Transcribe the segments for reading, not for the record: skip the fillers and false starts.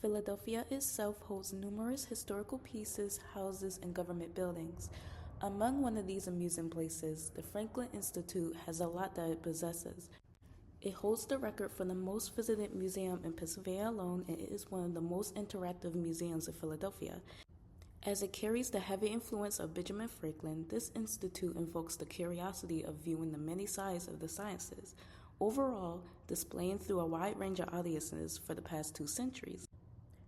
Philadelphia itself holds numerous historical pieces, houses, and government buildings. Among one of these amusing places, the Franklin Institute has a lot that it possesses. It holds the record for the most visited museum in Pennsylvania alone, and it is one of the most interactive museums in Philadelphia. As it carries the heavy influence of Benjamin Franklin, this institute invokes the curiosity of viewing the many sides of the sciences, overall displaying through a wide range of audiences for the past 2 centuries.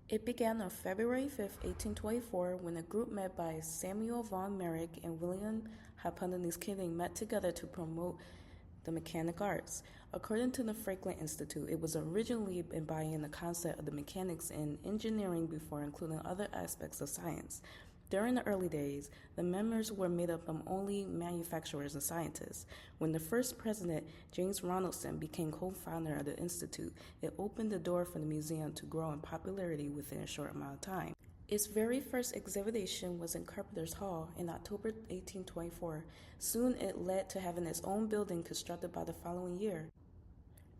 It began on February 5, 1824, when a group led by Samuel von Merrick and William Hypatinus Keating met together to promote the mechanic arts. According to the Franklin Institute, it was originally embodying the concept of the mechanics in engineering before including other aspects of science. During the early days, the members were made up of only manufacturers and scientists. When the first president, James Ronaldson, became co-founder of the Institute, it opened the door for the museum to grow in popularity within a short amount of time. Its very first exhibition was in Carpenter's Hall in October 1824. Soon it led to having its own building constructed by the following year.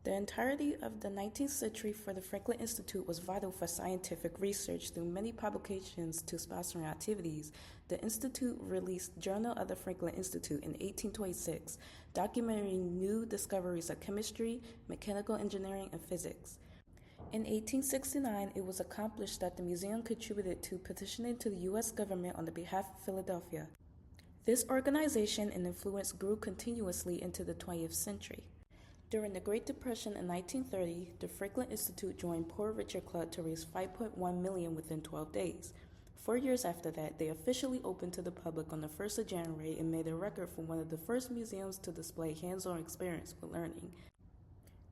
The entirety of the 19th century for the Franklin Institute was vital for scientific research. Through many publications to sponsoring activities, the Institute released Journal of the Franklin Institute in 1826, documenting new discoveries of chemistry, mechanical engineering, and physics. In 1869, it was accomplished that the museum contributed to petitioning to the U.S. government on the behalf of Philadelphia. This organization and influence grew continuously into the 20th century. During the Great Depression in 1930, the Franklin Institute joined Poor Richard Club to raise $5.1 million within 12 days. 4 years after that, they officially opened to the public on the 1st of January and made a record for one of the first museums to display hands-on experience with learning.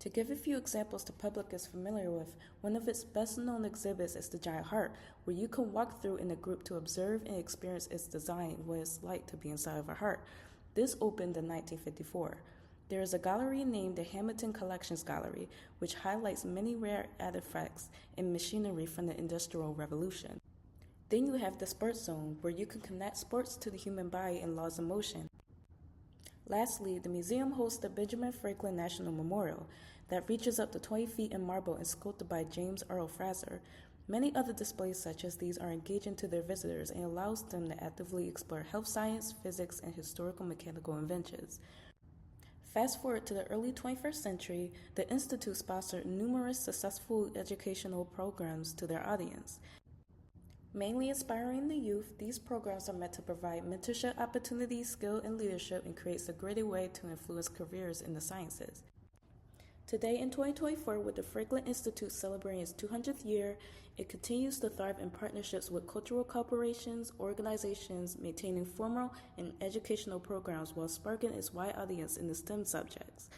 To give a few examples the public is familiar with, one of its best-known exhibits is the Giant Heart, where you can walk through in a group to observe and experience its design, what it's like to be inside of a heart. This opened in 1954. There is a gallery named the Hamilton Collections Gallery, which highlights many rare artifacts and machinery from the Industrial Revolution. Then you have the Sports Zone, where you can connect sports to the human body and laws of motion. Lastly, the museum hosts the Benjamin Franklin National Memorial that reaches up to 20 feet in marble and sculpted by James Earl Fraser. Many other displays such as these are engaging to their visitors and allows them to actively explore health science, physics, and historical mechanical inventions. Fast forward to the early 21st century, the Institute sponsored numerous successful educational programs to their audience. Mainly inspiring the youth, these programs are meant to provide mentorship opportunities, skill, and leadership, and creates a greater way to influence careers in the sciences. Today in 2024, with the Franklin Institute celebrating its 200th year, it continues to thrive in partnerships with cultural corporations, organizations, maintaining formal and educational programs while sparking its wide audience in the STEM subjects.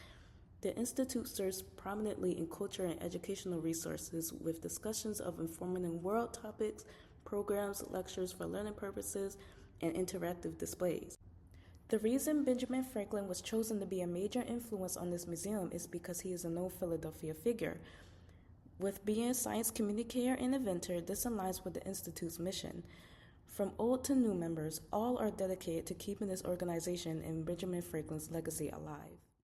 The Institute serves prominently in culture and educational resources with discussions of informative world topics, programs, lectures for learning purposes, and interactive displays. The reason Benjamin Franklin was chosen to be a major influence on this museum is because he is a known Philadelphia figure. With being a science communicator and inventor, this aligns with the Institute's mission. From old to new members, all are dedicated to keeping this organization and Benjamin Franklin's legacy alive.